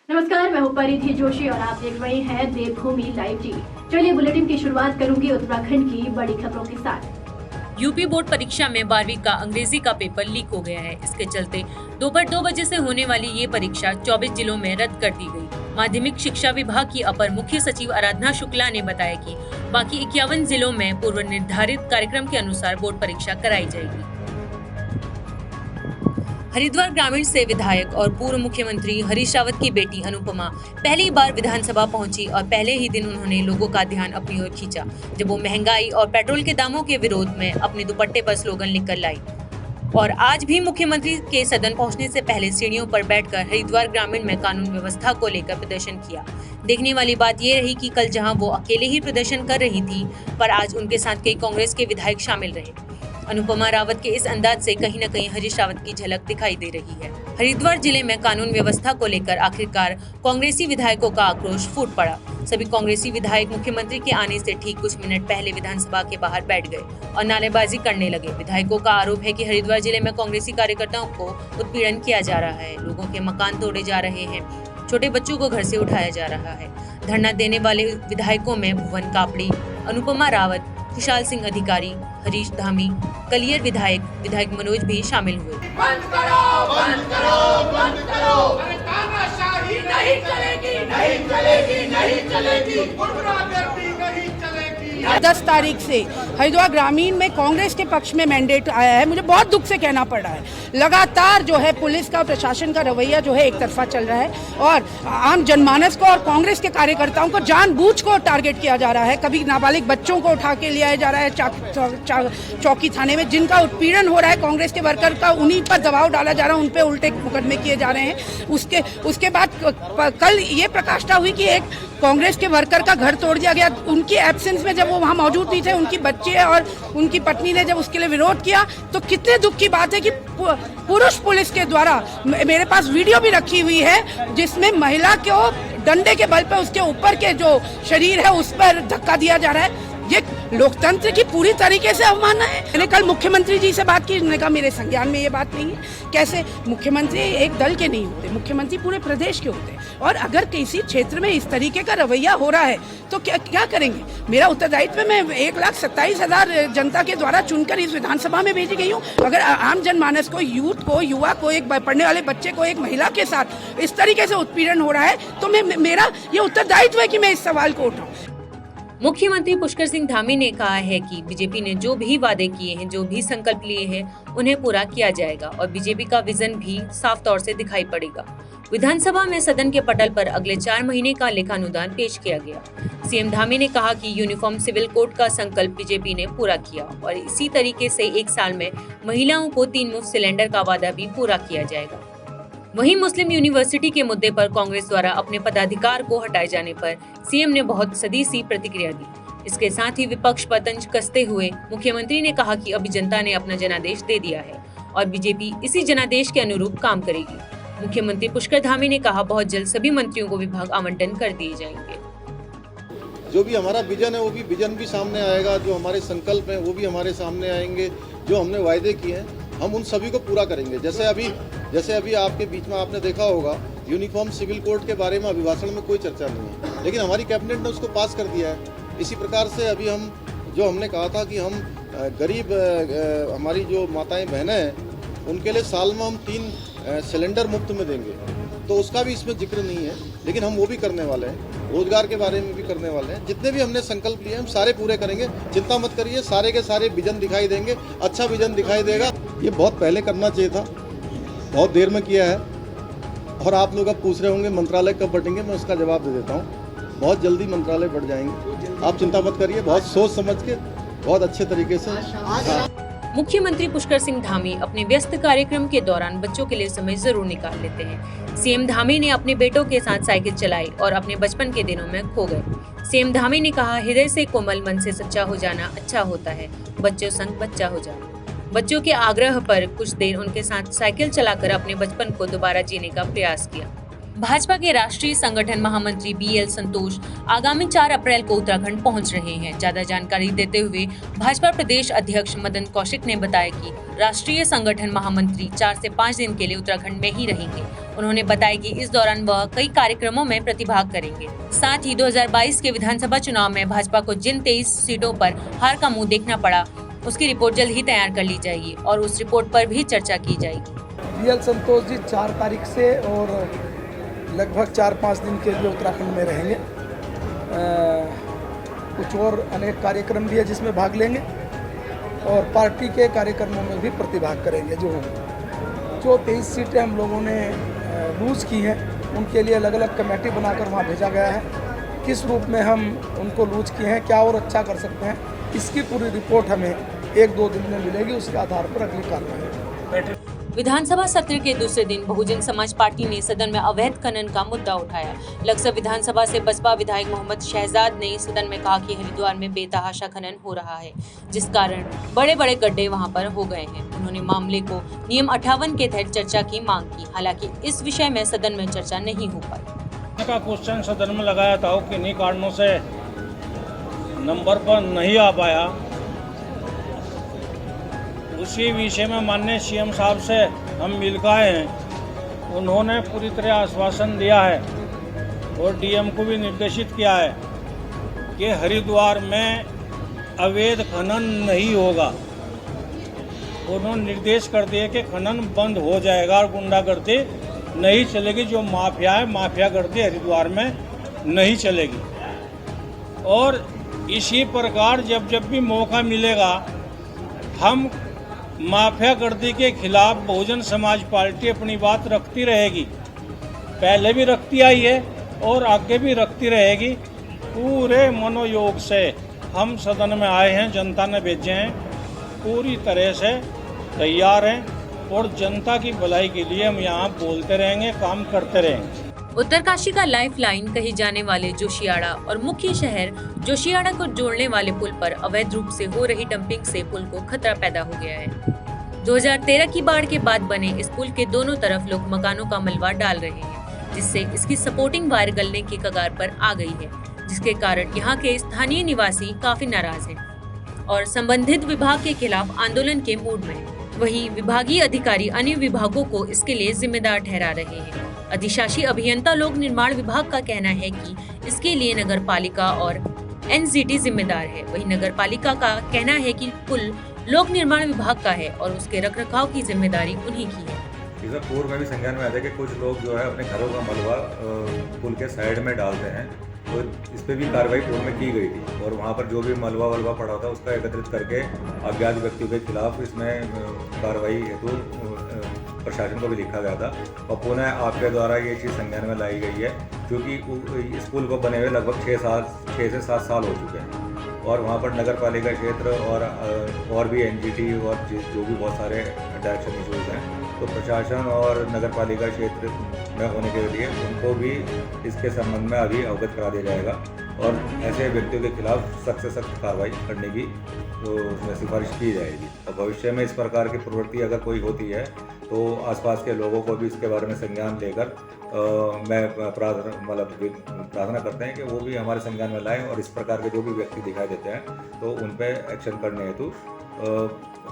नमस्कार, मैं हूं परिधि जोशी और आप देख रहे हैं देवभूमि लाइव टीवी। चलिए बुलेटिन की शुरुआत करूंगी उत्तराखंड की बड़ी खबरों के साथ। यूपी बोर्ड परीक्षा में 12वीं का अंग्रेजी का पेपर लीक हो गया है। इसके चलते दोपहर 2 बजे से होने वाली ये परीक्षा 24 जिलों में रद्द कर दी गई। माध्यमिक शिक्षा विभाग की अपर मुख्य सचिव आराधना शुक्ला ने बताया कि बाकी 51 जिलों में पूर्व निर्धारित कार्यक्रम के अनुसार बोर्ड परीक्षा कराई जाएगी। हरिद्वार ग्रामीण से विधायक और पूर्व मुख्यमंत्री हरीश रावत की बेटी अनुपमा पहली बार विधानसभा पहुंची और पहले ही दिन उन्होंने लोगों का ध्यान अपनी ओर खींचा जब वो महंगाई और पेट्रोल के दामों के विरोध में अपने दुपट्टे पर स्लोगन लिखकर लाई। और आज भी मुख्यमंत्री के सदन पहुंचने से पहले सीढ़ियों पर बैठकर हरिद्वार ग्रामीण में कानून व्यवस्था को लेकर प्रदर्शन किया। देखने वाली बात ये रही कि कल जहां वो अकेले ही प्रदर्शन कर रही थी, पर आज उनके साथ कई कांग्रेस के विधायक शामिल रहे। अनुपमा रावत के इस अंदाज से कहीं न कहीं हरीश रावत की झलक दिखाई दे रही है। हरिद्वार जिले में कानून व्यवस्था को लेकर आखिरकार कांग्रेसी विधायकों का आक्रोश फूट पड़ा। सभी कांग्रेसी विधायक मुख्यमंत्री के आने से ठीक कुछ मिनट पहले विधानसभा के बाहर बैठ गए और नारेबाजी करने लगे। विधायकों का आरोप है कि हरिद्वार जिले में कांग्रेसी कार्यकर्ताओं को उत्पीड़न किया जा रहा है, लोगों के मकान तोड़े जा रहे हैं, छोटे बच्चों को घर से उठाया जा रहा है। धरना देने वाले विधायकों में भुवन कापड़ी, अनुपमा रावत, खुशहाल सिंह अधिकारी, हरीश धामी, कलियर विधायक मनोज भी शामिल हुए। बंद करो, बंद करो, बंद करो। अरे तानाशाही नहीं चलेगी, नहीं चलेगी, नहीं चलेगी। गुंडागर्दी नहीं चलेगी। 10 तारीख से हरिद्वार ग्रामीण में कांग्रेस के पक्ष में मैंडेट आया है। मुझे बहुत दुख से कहना पड़ रहा है, लगातार जो है पुलिस का, प्रशासन का रवैया जो है एक तरफा चल रहा है और आम जनमानस को और कांग्रेस के कार्यकर्ताओं को जानबूझ को टारगेट किया जा रहा है। कभी नाबालिग बच्चों को उठा के लिया जा रहा है चौकी थाने में, जिनका उत्पीड़न हो रहा है कांग्रेस के वर्कर का, उन्हीं पर दबाव डाला जा रहा है, उन पे उल्टे मुकदमे किए जा रहे हैं। उसके बाद कल ये प्रकाष्ठा हुई कि एक कांग्रेस के वर्कर का घर तोड़ दिया गया। उनकी एब्सेंस में जब वो वहाँ मौजूद नहीं थे, उनकी बच्चे और उनकी पत्नी ने जब उसके लिए विरोध किया, तो कितने दुख की बात है कि पुरुष पुलिस के द्वारा, मेरे पास वीडियो भी रखी हुई है जिसमें महिला को डंडे के बल पे उसके ऊपर के जो शरीर है उस पर धक्का दिया जा रहा है। ये लोकतंत्र की पूरी तरीके से अवमानना है। मैंने कल मुख्यमंत्री जी से बात की, उन्होंने कहा मेरे संज्ञान में ये बात नहीं है। कैसे मुख्यमंत्री एक दल के नहीं होते, मुख्यमंत्री पूरे प्रदेश के होते हैं। और अगर किसी क्षेत्र में इस तरीके का रवैया हो रहा है तो क्या करेंगे? मेरा उत्तरदायित्व, मैं 1,27,000 जनता के द्वारा चुनकर इस विधानसभा में भेजी गई हूँ। अगर आम जनमानस को, यूथ को, युवा को, एक पढ़ने वाले बच्चे को, एक महिला के साथ इस तरीके से उत्पीड़न हो रहा है तो मेरा ये उत्तरदायित्व है कि मैं इस सवाल को उठाऊं। मुख्यमंत्री पुष्कर सिंह धामी ने कहा है कि बीजेपी ने जो भी वादे किए हैं, जो भी संकल्प लिए हैं, उन्हें पूरा किया जाएगा और बीजेपी का विजन भी साफ तौर से दिखाई पड़ेगा। विधानसभा में सदन के पटल पर अगले 4 महीने का लेखानुदान पेश किया गया। सीएम धामी ने कहा कि यूनिफॉर्म सिविल कोड का संकल्प बीजेपी ने पूरा किया और इसी तरीके से 1 साल में महिलाओं को 3 मुफ्त सिलेंडर का वादा भी पूरा किया जाएगा। वहीं मुस्लिम यूनिवर्सिटी के मुद्दे पर कांग्रेस द्वारा अपने पदाधिकार को हटाए जाने पर सीएम ने बहुत सदी सी प्रतिक्रिया दी। इसके साथ ही विपक्ष पर तंज कसते हुए मुख्यमंत्री ने कहा कि अभी जनता ने अपना जनादेश दे दिया है और बीजेपी इसी जनादेश के अनुरूप काम करेगी। मुख्यमंत्री पुष्कर धामी ने कहा बहुत जल्द सभी मंत्रियों को विभाग आवंटन कर दिए जाएंगे। जो भी हमारा विजन है वो भी विजन भी सामने आएगा, जो हमारे संकल्प हैं वो भी हमारे सामने आएंगे, जो हमने वायदे किए हैं हम उन सभी को पूरा करेंगे। जैसे अभी आपके बीच में आपने देखा होगा, यूनिफॉर्म सिविल कोड के बारे में अभिभाषण में कोई चर्चा नहीं है, लेकिन हमारी कैबिनेट ने उसको पास कर दिया है। इसी प्रकार से अभी हमने कहा था कि हम गरीब हमारी जो माताएं बहनें हैं उनके लिए साल में हम 3 सिलेंडर मुफ्त में देंगे, तो उसका भी इसमें जिक्र नहीं है, लेकिन हम वो भी करने वाले हैं। रोजगार के बारे में भी करने वाले हैं। जितने भी हमने संकल्प लिए हम सारे पूरे करेंगे, चिंता मत करिए, सारे के सारे विजन दिखाई देंगे, अच्छा विजन दिखाई देगा। ये बहुत पहले करना चाहिए था, बहुत देर में किया है। और आप लोग अब पूछ रहे होंगे मंत्रालय कब बढ़ेंगे, मैं उसका जवाब दे देता हूँ, बहुत जल्दी मंत्रालय बढ़ जाएंगे। आप चिंता मत करिए, बहुत सोच समझ के बहुत अच्छे तरीके से। मुख्यमंत्री पुष्कर सिंह धामी अपने व्यस्त कार्यक्रम के दौरान बच्चों के लिए समय जरूर निकाल लेते हैं। सीएम धामी ने अपने बेटों के साथ साइकिल चलाई और अपने बचपन के दिनों में खो गए। सीएम धामी ने कहा हृदय से कोमल, मन से सच्चा हो जाना अच्छा होता है, बच्चों संग बच्चा हो जाना। बच्चों के आग्रह पर कुछ देर उनके साथ साइकिल चलाकर अपने बचपन को दोबारा जीने का प्रयास किया। भाजपा के राष्ट्रीय संगठन महामंत्री BL संतोष आगामी 4 अप्रैल को उत्तराखंड पहुंच रहे हैं। ज्यादा जानकारी देते हुए भाजपा प्रदेश अध्यक्ष मदन कौशिक ने बताया कि राष्ट्रीय संगठन महामंत्री 4 से 5 दिन के लिए उत्तराखंड में ही रहेंगे उन्होंने बताया कि इस दौरान वह कई कार्यक्रमों में प्रतिभाग करेंगे। साथ ही 2022 के विधानसभा चुनाव में भाजपा को जिन 23 सीटों पर हार का मुंह देखना पड़ा, उसकी रिपोर्ट जल्द ही तैयार कर ली जाएगी और उस रिपोर्ट पर भी चर्चा की जाएगी। DL संतोष जी 4 तारीख से और लगभग 4-5 दिन के लिए उत्तराखंड में रहेंगे। कुछ और अनेक कार्यक्रम भी है जिसमें भाग लेंगे और पार्टी के कार्यक्रमों में भी प्रतिभाग करेंगे। जो 23 सीटें हम लोगों ने लूज़ की हैं उनके लिए अलग अलग कमेटी बनाकर वहाँ भेजा गया है। किस रूप में हम उनको लूज़ किए हैं, क्या और अच्छा कर सकते हैं, इसकी पूरी रिपोर्ट हमें 1-2 दिन में मिलेगी। उसके आधार पर अगली कार्रवाई। विधानसभा सत्र के दूसरे दिन बहुजन समाज पार्टी ने सदन में अवैध खनन का मुद्दा उठाया। लक्सर विधानसभा से बसपा विधायक मोहम्मद शहजाद ने सदन में कहा कि हरिद्वार में बेतहाशा खनन हो रहा है, जिस कारण बड़े बड़े गड्ढे वहां पर हो गए हैं। उन्होंने मामले को नियम 58 के तहत चर्चा की मांग की। हालांकि इस विषय में सदन में चर्चा नहीं हो पाई। का क्वेश्चन सदन में लगाया था कि किन्हीं कारणों से नंबर पर नहीं आ पाया। उसी विषय में माननीय CM साहब से हम मिल के आए हैं। उन्होंने पूरी तरह आश्वासन दिया है और DM को भी निर्देशित किया है कि हरिद्वार में अवैध खनन नहीं होगा। उन्होंने निर्देश कर दिए कि खनन बंद हो जाएगा और गुंडागर्दी नहीं चलेगी। जो माफिया है, माफियागर्दी हरिद्वार में नहीं चलेगी। और इसी प्रकार जब जब भी मौका मिलेगा हम माफियागर्दी के खिलाफ बहुजन समाज पार्टी अपनी बात रखती रहेगी। पहले भी रखती आई है और आगे भी रखती रहेगी। पूरे मनोयोग से हम सदन में आए हैं, जनता ने भेजे हैं, पूरी तरह से तैयार हैं और जनता की भलाई के लिए हम यहाँ बोलते रहेंगे, काम करते रहेंगे। उत्तरकाशी का लाइफलाइन कहे जाने वाले जोशियाड़ा और मुख्य शहर जोशियाड़ा को जोड़ने वाले पुल पर अवैध रूप से हो रही डंपिंग से पुल को खतरा पैदा हो गया है। 2013 की बाढ़ के बाद बने इस पुल के दोनों तरफ लोग मकानों का मलबा डाल रहे हैं, जिससे इसकी सपोर्टिंग वायर गलने की कगार पर आ गई है, जिसके कारण यहाँ के स्थानीय निवासी काफी नाराज हैं और संबंधित विभाग के खिलाफ आंदोलन के मूड में हैं। वहीं विभागीय अधिकारी अन्य विभागों को इसके लिए जिम्मेदार ठहरा रहे हैं। अधिशासी अभियंता लोक निर्माण विभाग का कहना है कि इसके लिए नगर पालिका और NGT जिम्मेदार है। वहीं नगर पालिका का कहना है कि पुल लोक निर्माण विभाग का है और उसके रखरखाव की जिम्मेदारी उन्हीं की है। इसमें पूर्व में भी संज्ञान में आया था कि कुछ लोग जो है अपने घरों का मलबा पुल के साइड में डालते हैं, तो इस पर भी कार्रवाई पूर्व में की गई थी और वहाँ पर जो भी मलबा वलबा पड़ा था उसका एकत्रित करके अज्ञात व्यक्तियों के खिलाफ इसमें कार्रवाई हेतु प्रशासन को भी लिखा गया था और पुनः आपके द्वारा ये चीज़ संज्ञान में लाई गई है, क्योंकि इस पुल को बने हुए लगभग 6 से 7 साल हो चुके हैं और वहाँ पर नगर पालिका क्षेत्र और भी NGT और जो भी बहुत सारे डायरेक्शन इशूज़ हैं, तो प्रशासन और नगर पालिका क्षेत्र में होने के लिए उनको भी इसके संबंध में अभी अवगत करा दिया जाएगा और ऐसे व्यक्तियों के खिलाफ सख्त से सख्त कार्रवाई करने की तो सिफारिश की जाएगी। और भविष्य में इस प्रकार की प्रवृत्ति अगर कोई होती है तो आसपास के लोगों को भी इसके बारे में संज्ञान लेकर मैं प्रार्थना करते हैं कि वो भी हमारे संज्ञान में लाएं और इस प्रकार के जो भी व्यक्ति दिखाई देते हैं तो उन पर एक्शन करने हेतु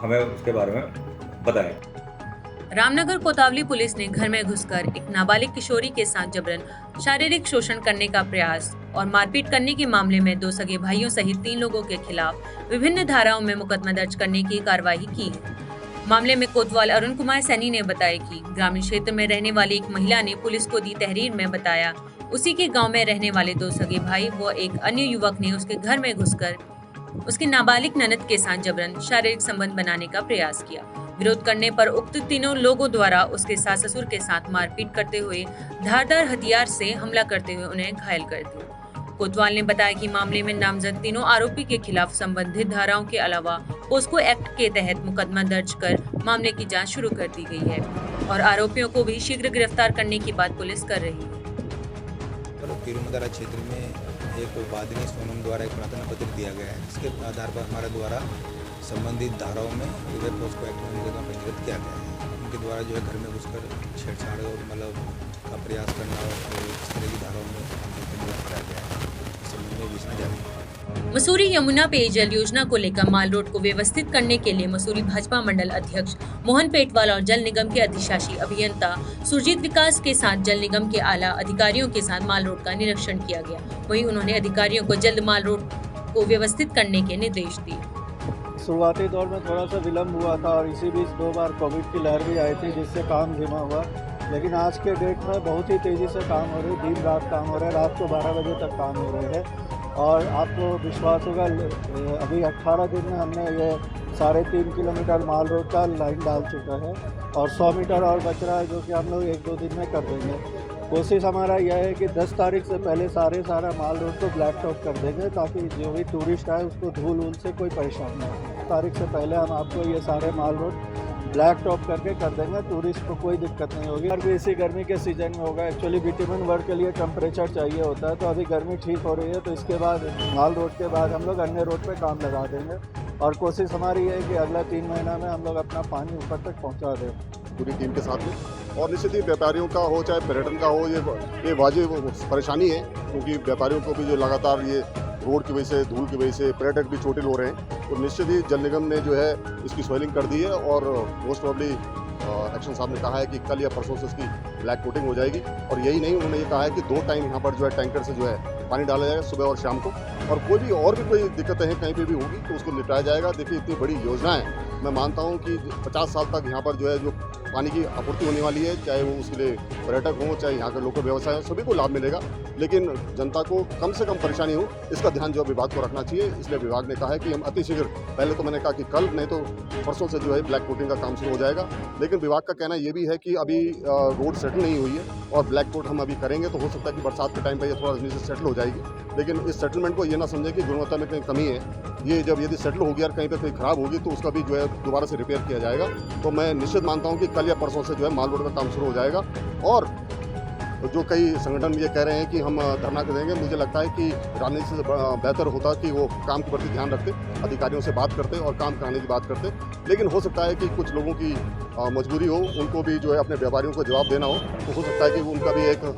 हमें उसके बारे में बताएं। रामनगर कोतवाली पुलिस ने घर में घुसकर एक नाबालिग किशोरी के साथ जबरन शारीरिक शोषण करने का प्रयास और मारपीट करने के मामले में 2 सगे भाइयों सहित 3 लोगों के खिलाफ विभिन्न धाराओं में मुकदमा दर्ज करने की कार्रवाई की है। मामले में कोतवाल अरुण कुमार सैनी ने बताया कि ग्रामीण क्षेत्र में रहने वाली एक महिला ने पुलिस को दी तहरीर में बताया उसी के गाँव में रहने वाले 2 सगे भाई व एक अन्य युवक ने उसके घर में घुसकर उसकी नाबालिग ननद के साथ जबरन शारीरिक संबंध बनाने का प्रयास किया। विरोध करने पर उक्त तीनों लोगों द्वारा उसके सास ससुर के साथ मारपीट करते हुए धारदार हथियार से हमला करते हुए उन्हें घायल कर दिया। कोतवाल ने बताया कि मामले में नामजद तीनों आरोपी के खिलाफ संबंधित धाराओं के अलावा पोस्को एक्ट के तहत मुकदमा दर्ज कर मामले की जांच शुरू कर दी गई है और आरोपियों को भी शीघ्र गिरफ्तार करने की बात पुलिस कर रही है। तिरुमदारा क्षेत्र में एक वादिनी सोनम द्वारा एक प्रार्थना पत्र दिया गया है, जिसके आधार पर हमारे द्वारा संबंधित धाराओं में विवेक पोस्को एक्ट में मुकदमा पंजीकृत किया गया है। उनके द्वारा जो है घर में घुसकर छेड़छाड़ और मतलब का प्रयास करना और इस तरह की धाराओं में पंजीकृत किया गया है। इस संबंध में विचार जारी है। मसूरी यमुना पेयजल योजना को लेकर माल रोड को व्यवस्थित करने के लिए मसूरी भाजपा मंडल अध्यक्ष मोहन पेटवाल और जल निगम के अधिशासी अभियंता सुरजीत विकास के साथ जल निगम के आला अधिकारियों के साथ माल रोड का निरीक्षण किया गया। वहीं उन्होंने अधिकारियों को जल्द माल रोड को व्यवस्थित करने के निर्देश दिए। शुरुआती दौर में थोड़ा सा विलम्ब हुआ था और इसी बीच 2 बार कोविड की लहर भी आई थी जिससे काम धीमा हुआ, लेकिन आज के डेट में बहुत ही तेज़ी से काम हो रही है। दिन रात काम हो रहा है, रात को 12 बजे तक काम हो रहे हैं और आपको विश्वास होगा अभी 18 दिन में हमने ये 3.5 किलोमीटर माल रोड का लाइन डाल चुका है और 100 मीटर और बच रहा है जो कि हम लोग 1-2 दिन में कर देंगे। कोशिश हमारा यह है कि 10 तारीख से पहले सारा माल रोड को ब्लैक टॉप कर देंगे ताकि जो भी टूरिस्ट आए उसको धूल वूल से कोई परेशानी ना हो। तारीख से पहले हम आपको ये सारे माल रोड ब्लैक टॉप करके कर देंगे, टूरिस्ट को कोई दिक्कत नहीं होगी। और भी इसी गर्मी के सीजन में होगा। एक्चुअली विटामिन वर्क के लिए टेम्परेचर चाहिए होता है, तो अभी गर्मी ठीक हो रही है तो इसके बाद माल रोड के बाद हम लोग अन्य रोड पे काम लगा देंगे और कोशिश हमारी है कि अगला 3 महीना में हम लोग अपना पानी ऊपर तक पहुँचा दें पूरी टीम के साथ में। और निश्चित ही व्यापारियों का हो चाहे पर्यटन का हो, ये वाजिब परेशानी है क्योंकि व्यापारियों को भी जो लगातार ये रोड की वजह से, धूल की वजह से पर्यटक भी चोटिल हो रहे हैं। तो निश्चित ही जल निगम ने जो है इसकी स्वेलिंग कर दी है और मोस्ट प्रॉब्ली एक्शन साहब ने कहा है कि कल या परसों से इसकी ब्लैक कोटिंग हो जाएगी। और यही नहीं, उन्होंने ये कहा है कि 2 टाइम यहाँ पर जो है टैंकर से जो है पानी डाला जाएगा, सुबह और शाम को। और कोई दिक्कतें हैं कहीं पे भी होगी तो उसको निपटाया जाएगा। देखिए इतनी बड़ी योजना है, मैं मानता हूँ कि 50 साल तक यहाँ पर जो है जो पानी की आपूर्ति होने वाली है, चाहे वो उसके लिए पर्यटक हों चाहे यहाँ के लोकल व्यवसाय हो, सभी को लाभ मिलेगा। लेकिन जनता को कम से कम परेशानी हो इसका ध्यान जो है विभाग को रखना चाहिए। इसलिए विभाग ने कहा है कि हम अतिशीघ्र, पहले तो मैंने कहा कि कल नहीं तो परसों से जो है ब्लैक कोटिंग का काम शुरू हो जाएगा। लेकिन विभाग का कहना ये भी है कि अभी रोड सेटल नहीं हुई है और ब्लैक कोट हम अभी करेंगे तो हो सकता है कि बरसात के टाइम पर ये थोड़ा नीचे सेटल हो जाएगी। लेकिन इस सेटलमेंट को ये ना समझें कि गुणवत्ता में कहीं कमी है। ये जब यदि सेटल होगी और कहीं पर कहीं खराब होगी तो उसका भी जो है दोबारा से रिपेयर किया जाएगा। तो मैं निश्चित मानता हूँ कि कल या परसों से जो है माल रोड का काम शुरू हो जाएगा। और जो कई संगठन ये कह रहे हैं कि हम धरना देंगे, मुझे लगता है कि राजनीति से बेहतर होता कि वो काम के प्रति ध्यान रखते, अधिकारियों से बात करते और काम कराने की बात करते। लेकिन हो सकता है कि कुछ लोगों की मजबूरी हो, उनको भी जो है अपने व्यापारियों को जवाब देना हो, तो हो सकता है कि उनका भी एक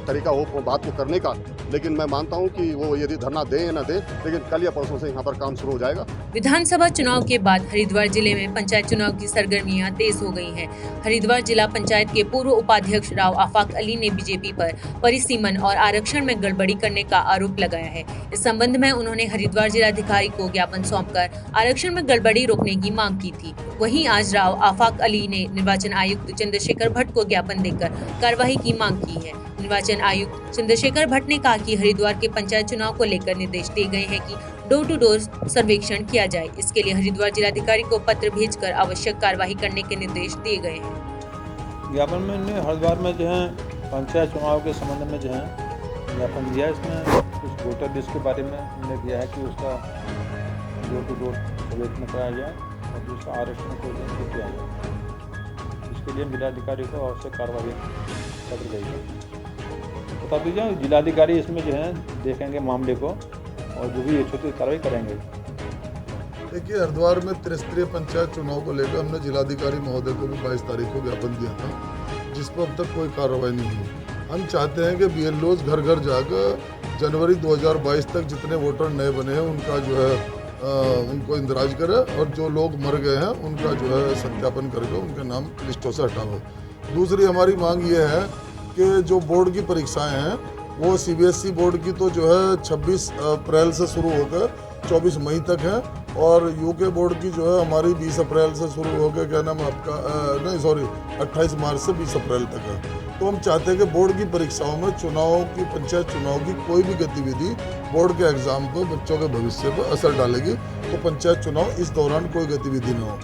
तरीका हो बात को करने का। लेकिन मैं मानता हूं कि वो यदि धरना दें या न दें, लेकिन कल या परसों से यहां पर काम शुरू हो जाएगा। विधानसभा चुनाव के बाद हरिद्वार जिले में पंचायत चुनाव की सरगर्मियां तेज हो गई हैं। हरिद्वार जिला पंचायत के पूर्व उपाध्यक्ष राव आफाक अली ने बीजेपी पर परिसीमन और आरक्षण में गड़बड़ी करने का आरोप लगाया है। इस संबंध में उन्होंने हरिद्वार जिलाधिकारी को ज्ञापन सौंपकर आरक्षण में गड़बड़ी रोकने की मांग की थी। वहीं आज राव आफाक अली ने निर्वाचन आयुक्त चंद्रशेखर भट्ट को ज्ञापन देकर कार्रवाई की मांग की है। निर्वाचन आयुक्त चंद्रशेखर भट्ट ने कहा कि हरिद्वार के पंचायत चुनाव को लेकर निर्देश दिए गए हैं कि डोर टू डोर सर्वेक्षण किया जाए। इसके लिए हरिद्वार जिलाधिकारी को पत्र भेजकर आवश्यक कार्यवाही करने के निर्देश दिए गए हैं। ज्ञापन में हरिद्वार में जो है पंचायत चुनाव के संबंध में जो है ज्ञापन दिया है। इसमें कुछ वोटर लिस्ट के बारे में हमने दिया है कि उसका डोर टू डोर सर्वेक्षण कराया जाए और दूसरा आरक्षण को किया जाए। इसके लिए जिलाधिकारी को आवश्यक कार्रवाई पत्र भेजेंगे। बता दीजिए जिलाधिकारी इसमें जो है देखेंगे मामले को और जो भी छोटी कार्रवाई करेंगे। देखिए हरिद्वार में त्रिस्तरीय पंचायत चुनाव को लेकर हमने जिलाधिकारी महोदय को भी 22 तारीख को ज्ञापन दिया था, जिस पर अब तक कोई कार्रवाई नहीं हुई। हम चाहते हैं कि BLOs घर घर जाकर जनवरी 2022 तक जितने वोटर नए बने हैं उनका जो है उनको इंदराज करे और जो लोग मर गए हैं उनका जो है सत्यापन करके उनके नाम लिस्टों से हटाओ। दूसरी हमारी मांग ये है कि जो बोर्ड की परीक्षाएं हैं वो CBSE बोर्ड की तो जो है 26 अप्रैल से शुरू होकर 24 मई तक है और UK बोर्ड की जो है हमारी 20 अप्रैल से शुरू होकर 28 मार्च से 20 अप्रैल तक है। तो हम चाहते हैं कि बोर्ड की परीक्षाओं में चुनाव की, पंचायत चुनाव की कोई भी गतिविधि बोर्ड के एग्जाम पर बच्चों के भविष्य पर असर डालेगी, तो पंचायत चुनाव इस दौरान कोई गतिविधि न हो।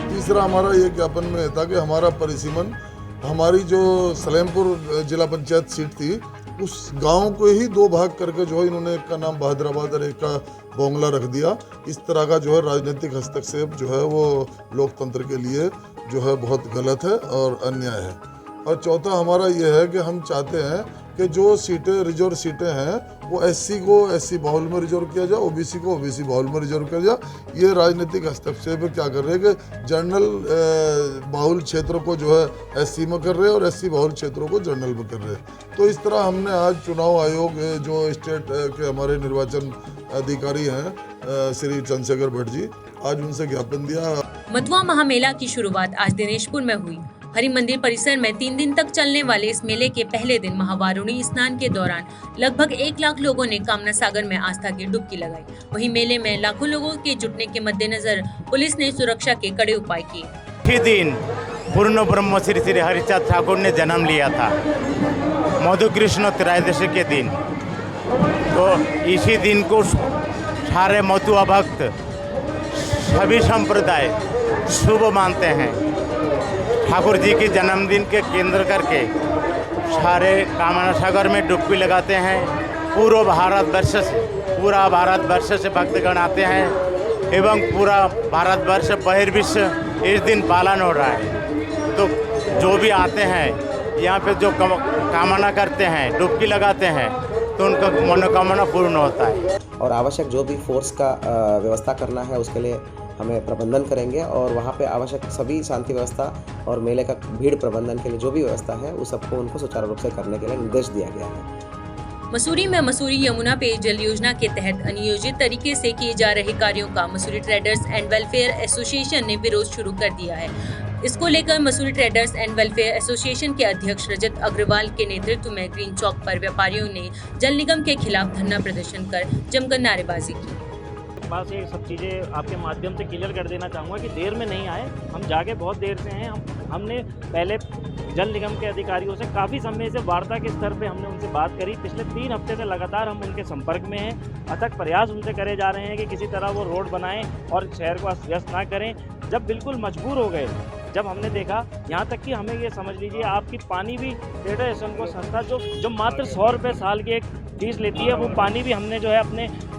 तीसरा हमारा ये ज्ञापन में था कि हमारा परिसीमन, हमारी जो सलेमपुर जिला पंचायत सीट थी उस गांव को ही 2 भाग करके जो है इन्होंने एक का नाम बहादुराबाद और एक का बोंगला रख दिया। इस तरह का जो है राजनीतिक हस्तक्षेप जो है वो लोकतंत्र के लिए जो है बहुत गलत है और अन्याय है। और चौथा हमारा ये है कि हम चाहते हैं कि जो सीटें रिजर्व सीटें हैं वो एससी को एससी बाहुल में रिजर्व किया जाए, ओबीसी को ओबीसी बाहुल में रिजर्व किया जाए। ये राजनीतिक हस्तक्षेप क्या कर रहे हैं कि जनरल बाहुल क्षेत्र को जो है एससी में कर रहे हैं और एससी बाहुल क्षेत्रों को जनरल में कर रहे हैं। तो इस तरह हमने आज चुनाव आयोग जो स्टेट के हमारे निर्वाचन अधिकारी हैं श्री चंद्रशेखर भट्ट जी, आज उनसे ज्ञापन दिया। मथुआ महामेला की शुरुआत आज दिनेशपुर में हुई। हरि मंदिर परिसर में 3 दिन तक चलने वाले इस मेले के पहले दिन महावारुणी स्नान के दौरान लगभग 1 लाख लोगों ने कामना सागर में आस्था की डुबकी लगाई। वहीं मेले में लाखों लोगों के जुटने के मद्देनजर पुलिस ने सुरक्षा के कड़े उपाय किए। ही दिन पूर्ण ब्रह्म श्री श्री हरिचंद्र ठाकुर ने जन्म लिया था, मधुकृष्ण त्रयोदशी के दिन। तो इसी दिन को सारे मथुआ भक्त सभी संप्रदाय शुभ मानते हैं। ठाकुर जी के जन्मदिन के केंद्र करके सारे कामना सागर में डुबकी लगाते हैं। पूरा भारतवर्ष से भक्तगण आते हैं एवं पूरा भारतवर्ष बहिर्विश्व इस दिन पालन हो रहा है। तो जो भी आते हैं यहाँ पे जो कामना करते हैं, डुबकी लगाते हैं, तो उनका मनोकामना पूर्ण होता है। और आवश्यक जो भी फोर्स का व्यवस्था करना है उसके लिए हमें प्रबंधन करेंगे और वहाँ पे आवश्यक सभी शांति व्यवस्था और मेले का भीड़ प्रबंधन के लिए जो भी व्यवस्था है उस सबको उनको सुचारू रूप से करने के लिए निर्देश दिया गया है। मसूरी में मसूरी यमुना पेयजल योजना के तहत अनियोजित तरीके से किए जा रहे कार्यों का Mussoorie traders and welfare association ने विरोध शुरू कर दिया है। इसको लेकर Mussoorie traders and welfare association के अध्यक्ष रजत अग्रवाल के नेतृत्व में ग्रीन चौक पर व्यापारियों ने जल निगम के खिलाफ धरना प्रदर्शन कर जमकर नारेबाजी की। पास ये सब चीज़ें आपके माध्यम से क्लियर कर देना चाहूँगा कि देर में नहीं आए, हम जाके बहुत देर से हैं। हमने पहले जल निगम के अधिकारियों से काफ़ी समय से वार्ता के स्तर पे हमने उनसे बात करी। पिछले 3 हफ्ते से लगातार हम उनके संपर्क में हैं। अथक प्रयास उनसे करे जा रहे हैं कि किसी तरह वो रोड बनाएं और शहर को अस्त व्यस्त ना करें। जब बिल्कुल मजबूर हो गए, जब हमने देखा यहाँ तक कि हमें ये समझ लीजिए आपकी पानी भी फेडरेशन को सस्ता जो मात्र 100 रुपये साल की एक फीस लेती है, वो पानी भी हमने जो है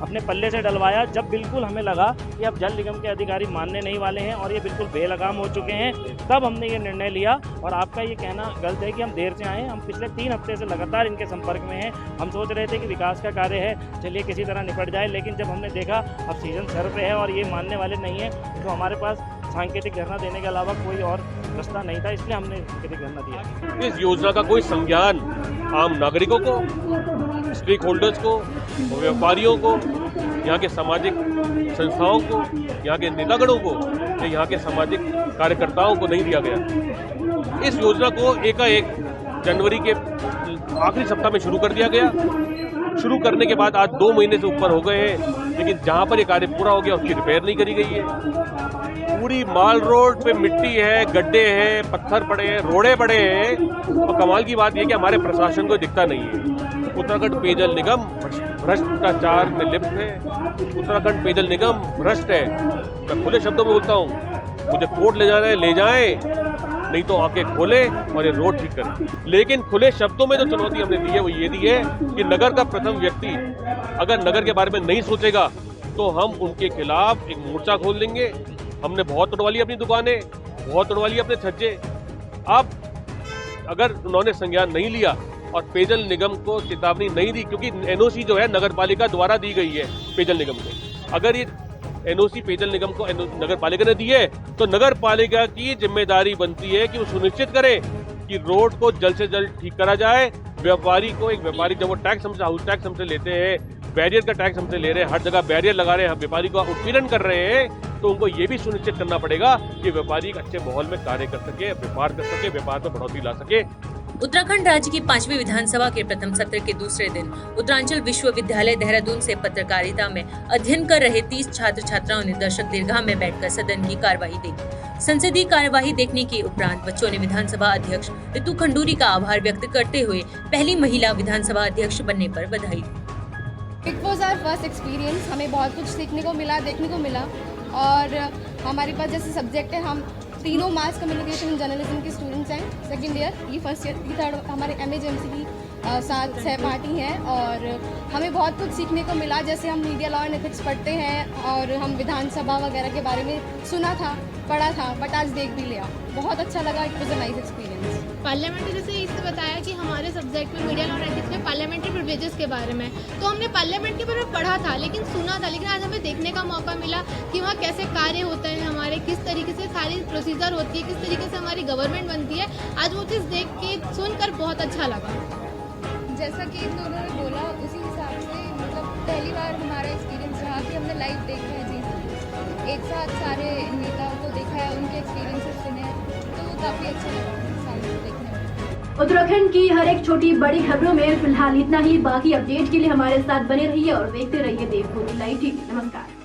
अपने पल्ले से डलवाया। जब बिल्कुल हमें लगा कि अब जल निगम के अधिकारी मानने नहीं वाले हैं और ये बिल्कुल बेलगाम हो चुके हैं, तब हमने ये निर्णय लिया। और आपका ये कहना गलत है कि हम देर से आए, हम पिछले 3 हफ्ते से लगातार इनके संपर्क में हैं। हम सोच रहे थे कि विकास का कार्य है, चलिए किसी तरह निपट जाए, लेकिन जब हमने देखा अब सीजन सर पे है और ये मानने वाले नहीं हैं, तो हमारे पास सांकेतिक धरना देने के अलावा कोई और रास्ता नहीं था, इसलिए हमने सांकेतिक धरना दिया। इस योजना का कोई संज्ञान आम नागरिकों को, स्टेक होल्डर्स को, व्यापारियों को, यहाँ के सामाजिक संस्थाओं को, यहाँ के नेतागणों को या यहाँ के सामाजिक कार्यकर्ताओं को नहीं दिया गया। इस योजना को एकाएक जनवरी के आखिरी सप्ताह में शुरू कर दिया गया। शुरू करने के बाद आज 2 महीने से ऊपर हो गए हैं, लेकिन जहाँ पर ये कार्य पूरा हो गया उसकी रिपेयर नहीं करी गई है। पूरी माल रोड पे मिट्टी है, गड्ढे हैं, पत्थर पड़े हैं, रोड़े पड़े हैं। और कमाल की बात यह कि हमारे प्रशासन को दिखता नहीं है। उत्तराखंड पेयजल निगम भ्रष्टाचार में लिप्त है। उत्तराखंड पेयजल निगम भ्रष्ट है। मैं खुले शब्दों में बोलता हूँ, मुझे कोर्ट ले जाना है, ले जाएं, नहीं तो आके खोले और ये रोड ठीक करें। लेकिन खुले शब्दों में जो चुनौती हमने दी है वो ये दी है कि नगर का प्रथम व्यक्ति अगर नगर के बारे में नहीं सोचेगा तो हम उनके खिलाफ एक मोर्चा खोल देंगे। हमने बहुत तोड़वा ली अपनी दुकानें, बहुत तोड़वा ली अपने छज्जे। अब अगर उन्होंने संज्ञान नहीं लिया और पेयजल निगम को चेतावनी नहीं दी, क्योंकि एनओसी जो है नगर पालिका द्वारा दी गई है पेयजल निगम को, अगर ये एनओसी पेयजल निगम को नगर पालिका ने दी है तो नगर पालिका की जिम्मेदारी बनती है कि वो सुनिश्चित करे कि रोड को जल्द से जल्द ठीक करा जाए। व्यापारी को, एक व्यापारी जब वो टैक्स हमसे, हाउस टैक्स हमसे लेते हैं, बैरियर का टैक्स हमसे ले रहे हैं, हर जगह बैरियर लगा रहे हैं, व्यापारी को उत्पीड़न कर रहे हैं, तो उनको ये भी सुनिश्चित करना पड़ेगा कि व्यापारी एक अच्छे माहौल में कार्य कर सके, व्यापार कर सके, व्यापार में बढ़ोतरी ला सके। उत्तराखंड राज्य की 5वीं विधानसभा के प्रथम सत्र के दूसरे दिन उत्तरांचल विश्वविद्यालय देहरादून से पत्रकारिता में अध्ययन कर रहे 30 छात्र छात्राओं ने दर्शक दीर्घा में बैठकर सदन की कार्यवाही देखी। संसदीय कार्यवाही देखने के उपरांत बच्चों ने विधानसभा अध्यक्ष ऋतु खंडूरी का आभार व्यक्त करते हुए पहली महिला विधानसभा अध्यक्ष बनने पर बधाई दी। It was our first experience, हमें बहुत कुछ सीखने को मिला, देखने को मिला। और हमारे पास जैसे सब्जेक्ट है, हम तीनों मास कम्युनिकेशन जर्नलिज्म के स्टूडेंट्स हैं, सेकंड ईयर, ये फर्स्ट ईयर, ये थर्ड हमारे MA जेएमसी की साथ सहपाठी हैं और हमें बहुत कुछ सीखने को मिला। जैसे हम मीडिया लॉ एंड एथिक्स पढ़ते हैं और हम विधानसभा वगैरह के बारे में सुना था, पढ़ा था, बट आज देख भी लिया। बहुत अच्छा लगा। It was a nice experience. Parliamentary जैसे इससे बताया कि हमारे सब्जेक्ट में मीडिया लॉ एंड एथिक्स में पार्लियामेंट्री प्रिविलेजेस के बारे में, तो हमने पार्लियामेंट के बारे में पढ़ा था, लेकिन सुना था, लेकिन आज हमें देखने का मौका मिला कि वहाँ कैसे कार्य होते हैं हमारे, किस तरीके से सारी प्रोसीजर होती है, किस तरीके से हमारी गवर्नमेंट बनती है। आज वो चीज़ देख के सुनकर बहुत अच्छा लगा। जैसा कि इन दोनों ने बोला उसी हिसाब से मतलब पहली बार हमारा एक्सपीरियंस रहा कि हमने लाइव देखा है जी, एक साथ सारे नेताओं को देखा है, उनके एक्सपीरियंसेस सुने हैं, तो वो काफ़ी अच्छा लगा सामने देखने में। उत्तराखंड की हर एक छोटी बड़ी खबरों में फिलहाल इतना ही। बाकी अपडेट के लिए हमारे साथ बने रहिए और देखते रहिए देवभूमि लाइव टीवी। नमस्कार।